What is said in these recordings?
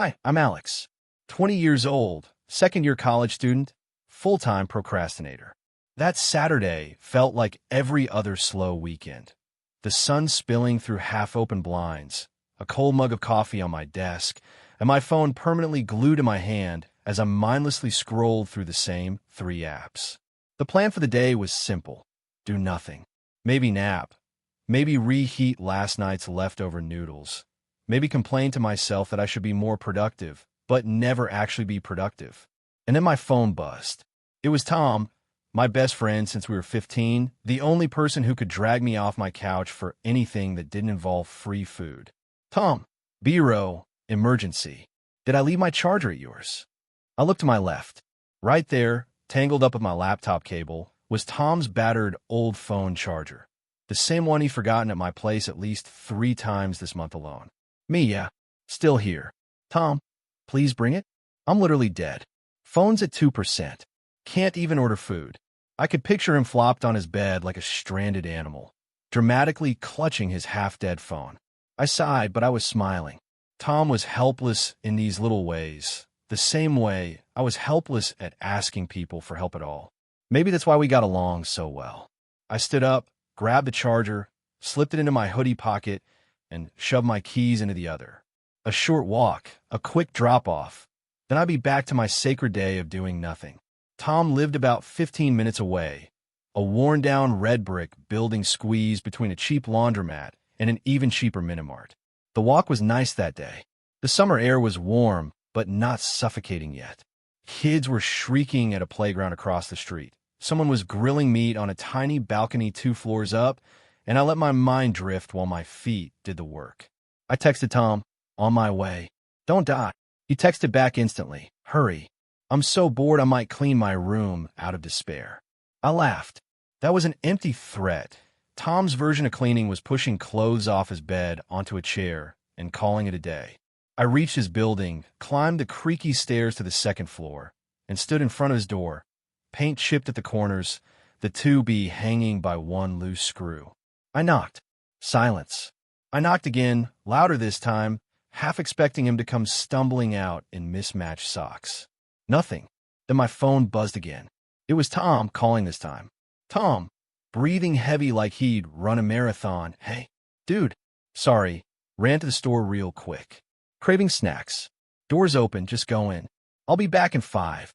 Hi, I'm Alex. 20 years old, second-year college student, full-time procrastinator. That Saturday felt like every other slow weekend. The sun spilling through half-open blinds, a cold mug of coffee on my desk, and my phone permanently glued to my hand as I mindlessly scrolled through the same 3 apps. The plan for the day was simple. Do nothing. Maybe nap. Maybe reheat last night's leftover noodles. Maybe complain to myself that I should be more productive, but never actually be productive. And then my phone buzzed. It was Tom, my best friend since we were 15, the only person who could drag me off my couch for anything that didn't involve free food. Tom, B-row, emergency. Did I leave my charger at yours? I looked to my left. Right there, tangled up with my laptop cable, was Tom's battered old phone charger. The same one he'd forgotten at my place at least 3 times this month alone. Me, yeah. Still here. Tom, please bring it. I'm literally dead. Phone's at 2%. Can't even order food. I could picture him flopped on his bed like a stranded animal, dramatically clutching his half-dead phone. I sighed, but I was smiling. Tom was helpless in these little ways, the same way I was helpless at asking people for help at all. Maybe that's why we got along so well. I stood up, grabbed the charger, slipped it into my hoodie pocket, and shoved my keys into the other. A short walk, a quick drop-off. Then I'd be back to my sacred day of doing nothing. Tom lived about 15 minutes away, a worn-down red brick building squeezed between a cheap laundromat and an even cheaper Minimart. The walk was nice that day. The summer air was warm, but not suffocating yet. Kids were shrieking at a playground across the street. Someone was grilling meat on a tiny balcony 2 floors up, and I let my mind drift while my feet did the work. I texted Tom, on my way. Don't die. He texted back instantly, hurry. I'm so bored I might clean my room out of despair. I laughed. That was an empty threat. Tom's version of cleaning was pushing clothes off his bed onto a chair and calling it a day. I reached his building, climbed the creaky stairs to the 2nd floor, and stood in front of his door, paint chipped at the corners, the 2B hanging by one loose screw. I knocked. Silence. I knocked again, louder this time, half expecting him to come stumbling out in mismatched socks. Nothing. Then my phone buzzed again. It was Tom calling this time. Tom, breathing heavy like he'd run a marathon. Hey, dude. Sorry. Ran to the store real quick. Craving snacks. Door's open, just go in. I'll be back in 5.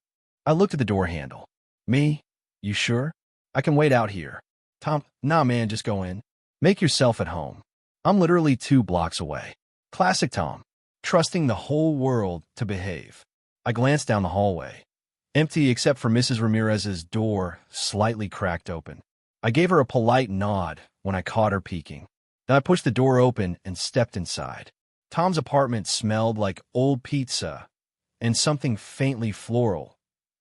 I looked at the door handle. Me? You sure? I can wait out here. Tom, nah man, just go in. Make yourself at home. I'm literally 2 blocks away. Classic Tom, trusting the whole world to behave. I glanced down the hallway. Empty except for Mrs. Ramirez's door, slightly cracked open. I gave her a polite nod when I caught her peeking. Then I pushed the door open and stepped inside. Tom's apartment smelled like old pizza and something faintly floral.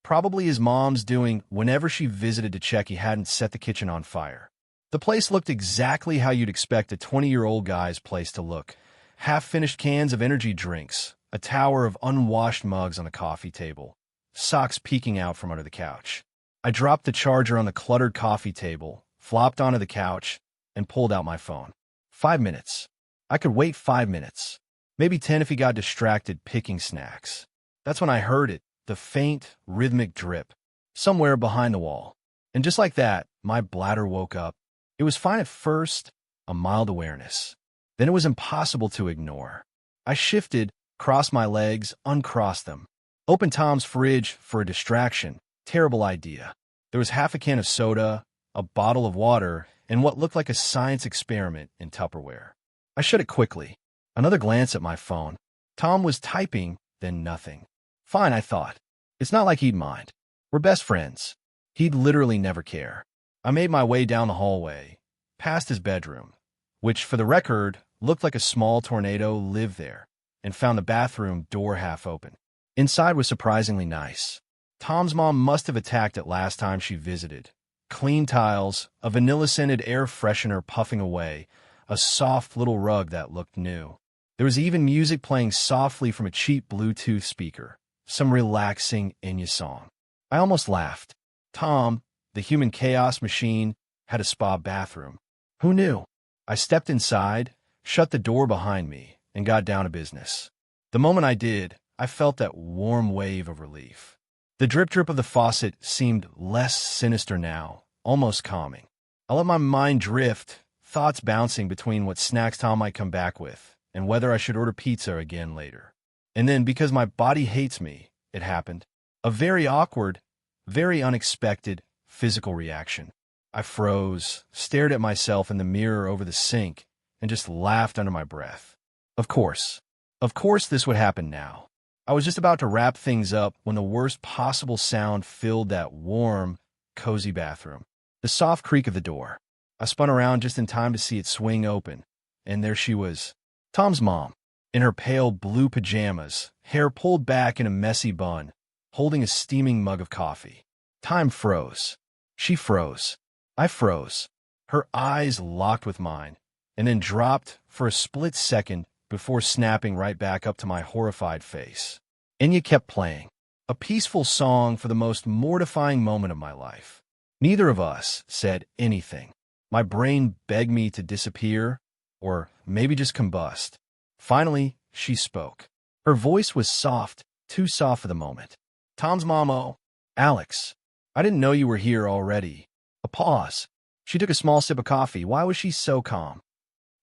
Probably his mom's doing whenever she visited to check he hadn't set the kitchen on fire. The place looked exactly how you'd expect a 20-year-old guy's place to look. Half-finished cans of energy drinks, a tower of unwashed mugs on the coffee table, socks peeking out from under the couch. I dropped the charger on the cluttered coffee table, flopped onto the couch, and pulled out my phone. 5 minutes. I could wait 5 minutes. Maybe 10 if he got distracted picking snacks. That's when I heard it, the faint, rhythmic drip, somewhere behind the wall. And just like that, my bladder woke up. It was fine at first, a mild awareness. Then it was impossible to ignore. I shifted, crossed my legs, uncrossed them. Opened Tom's fridge for a distraction. Terrible idea. There was half a can of soda, a bottle of water, and what looked like a science experiment in Tupperware. I shut it quickly. Another glance at my phone. Tom was typing, then nothing. Fine, I thought. It's not like he'd mind. We're best friends. He'd literally never care. I made my way down the hallway, past his bedroom, which, for the record, looked like a small tornado lived there, and found the bathroom door half open. Inside was surprisingly nice. Tom's mom must have attacked it last time she visited. Clean tiles, a vanilla-scented air freshener puffing away, a soft little rug that looked new. There was even music playing softly from a cheap Bluetooth speaker, some relaxing Enya song. I almost laughed. Tom, the human chaos machine, had a spa bathroom. Who knew? I stepped inside, shut the door behind me, and got down to business. The moment I did, I felt that warm wave of relief. The drip-drip of the faucet seemed less sinister now, almost calming. I let my mind drift, thoughts bouncing between what snacks Tom might come back with and whether I should order pizza again later. And then, because my body hates me, it happened. A very awkward, very unexpected physical reaction. I froze, stared at myself in the mirror over the sink, and just laughed under my breath. Of course this would happen now. I was just about to wrap things up when the worst possible sound filled that warm, cozy bathroom. The soft creak of the door. I spun around just in time to see it swing open, and there she was, Tom's mom, in her pale blue pajamas, hair pulled back in a messy bun, holding a steaming mug of coffee. Time froze. She froze. I froze. Her eyes locked with mine, and then dropped for a split second before snapping right back up to my horrified face. Enya kept playing, a peaceful song for the most mortifying moment of my life. Neither of us said anything. My brain begged me to disappear, or maybe just combust. Finally, she spoke. Her voice was soft, too soft for the moment. Tom's mom, oh, Alex, I didn't know you were here already. A pause. She took a small sip of coffee. Why was she so calm?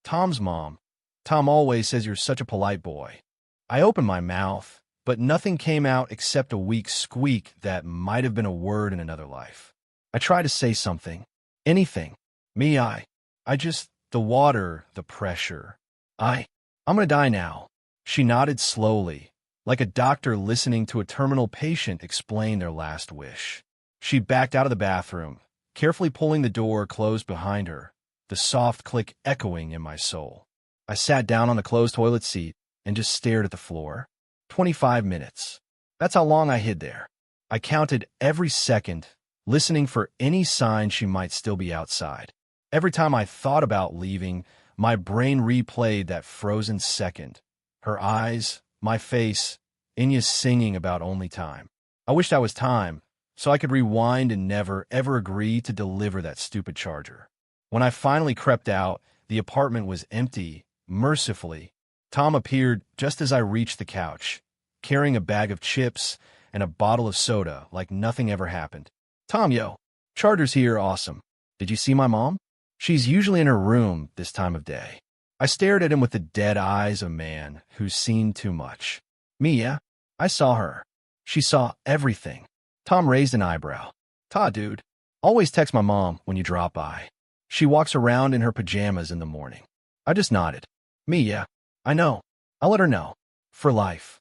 Tom's mom. Tom always says you're such a polite boy. I opened my mouth, but nothing came out except a weak squeak that might have been a word in another life. I tried to say something. Anything. The water, the pressure. I'm gonna die now. She nodded slowly, like a doctor listening to a terminal patient explain their last wish. She backed out of the bathroom, carefully pulling the door closed behind her, the soft click echoing in my soul. I sat down on the closed toilet seat and just stared at the floor. 25 minutes. That's how long I hid there. I counted every second, listening for any sign she might still be outside. Every time I thought about leaving, my brain replayed that frozen second. Her eyes, my face, Enya's singing about only time. I wished I was time, so I could rewind and never, ever agree to deliver that stupid charger. When I finally crept out, the apartment was empty. Mercifully, Tom appeared just as I reached the couch, carrying a bag of chips and a bottle of soda like nothing ever happened. Tom, yo, charter's here, awesome. Did you see my mom? She's usually in her room this time of day. I stared at him with the dead eyes of a man who's seen too much. Yeah, I saw her. She saw everything. Tom raised an eyebrow. Ta, dude. Always text my mom when you drop by. She walks around in her pajamas in the morning. I just nodded. Yeah, I know. I'll let her know. For life.